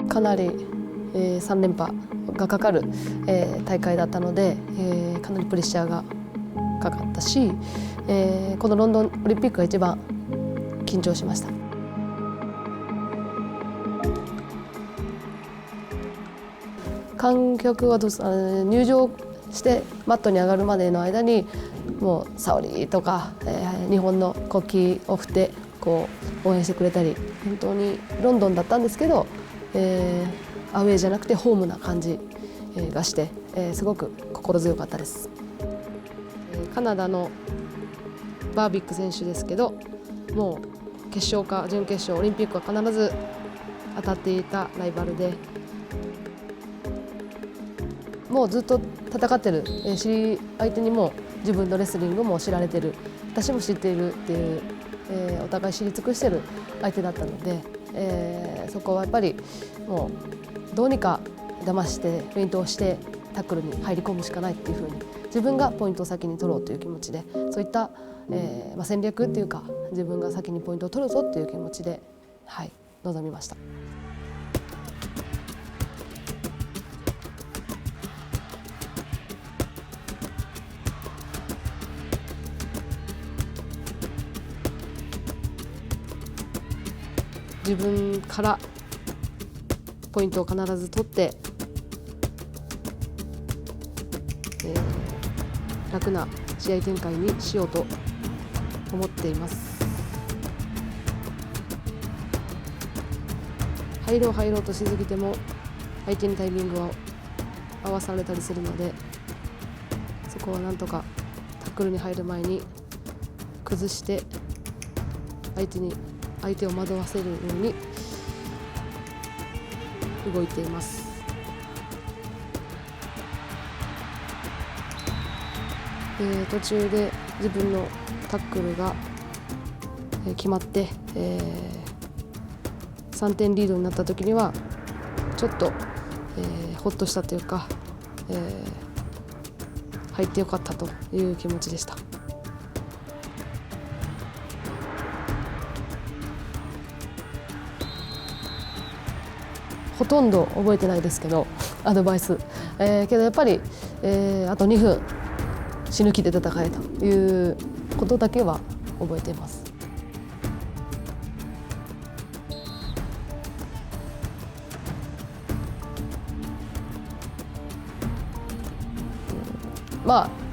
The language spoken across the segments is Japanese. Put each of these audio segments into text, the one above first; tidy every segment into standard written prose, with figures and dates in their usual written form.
かなり、3連覇がかかる、大会だったので、かなりプレッシャーがかかったし、このロンドンオリンピックが一番緊張しました。観客は入場してマットに上がるまでの間にもうサオリとか、日本の国旗を振ってこう応援してくれたり、本当にロンドンだったんですけど、アウェーじゃなくてホームな感じがして、すごく心強かったです。カナダのバービック選手ですけど、もう決勝か準決勝オリンピックは必ず当たっていたライバルで、もうずっと戦ってる、相手にも自分のレスリングも知られてる、私も知っているっていう、お互い知り尽くしてる相手だったので、そこはやっぱりもうどうにか騙してフェイントをしてタックルに入り込むしかないっていうふうに、自分がポイントを先に取ろうという気持ちで、そういった、戦略っていうか、自分が先にポイントを取るぞっていう気持ちで、臨みました。自分からポイントを必ず取って、楽な試合展開にしようと思っています。入ろうとしすぎても相手にタイミングを合わされたりするので、そこはなんとかタックルに入る前に崩して相手を惑わせるように動いています。途中で自分のタックルが決まって、3点リードになった時にはちょっと、ほっとしたというか、入ってよかったという気持ちでした。ほとんど覚えてないですけど、アドバイス、けどやっぱり、あと2分死ぬ気で戦えということだけは覚えています。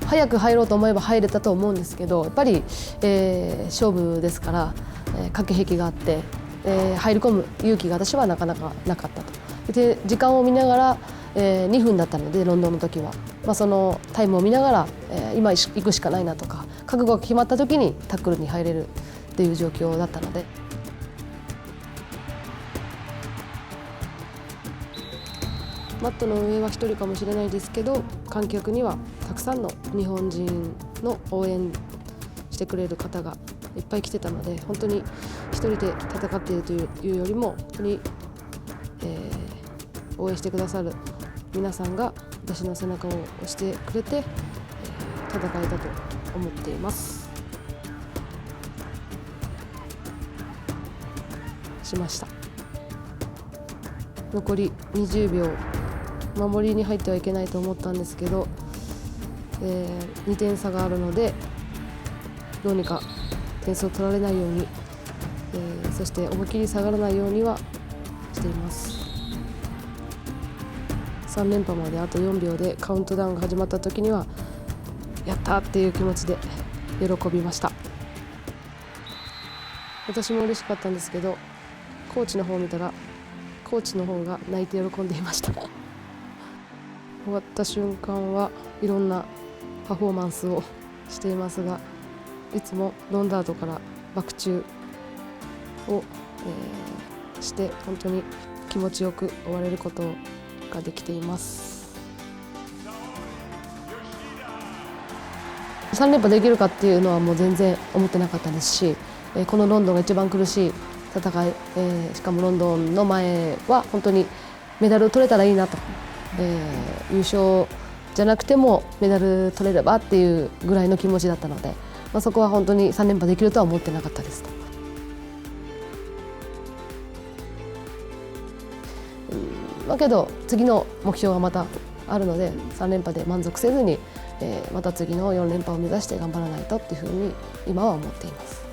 早く入ろうと思えば入れたと思うんですけど、やっぱり、勝負ですから、駆け引きがあって、入り込む勇気が私はなかなかなかったと。で、時間を見ながら、2分だったのでロンドンの時は、そのタイムを見ながら、今行くしかないなとか、覚悟が決まった時にタックルに入れるっていう状況だったので、マットの上は1人かもしれないですけど、観客にはたくさんの日本人の応援してくれる方がいっぱい来てたので、本当に1人で戦っているというよりも、本当に、応援してくださる皆さんが私の背中を押してくれて、戦えたと思っています。しました。残り20秒、守りに入ってはいけないと思ったんですけど、2点差があるのでどうにか点数を取られないように、そして思い切り下がらないようにはしています。3連覇まであと4秒でカウントダウンが始まった時にはやったっていう気持ちで喜びました。私も嬉しかったんですけど、コーチの方を見たらコーチの方が泣いて喜んでいました。終わった瞬間はいろんなパフォーマンスをしていますが、いつもロンダートからバク宙を、して本当に気持ちよく終われることができています。3連覇できるかっていうのはもう全然思ってなかったですし、このロンドンが一番苦しい戦い、しかもロンドンの前は本当にメダル取れたらいいなと、優勝じゃなくてもメダル取れればっていうぐらいの気持ちだったので、そこは本当に3連覇できるとは思ってなかったです。だけど次の目標がまたあるので3連覇で満足せずに、また次の4連覇を目指して頑張らないとっていうふうに今は思っています。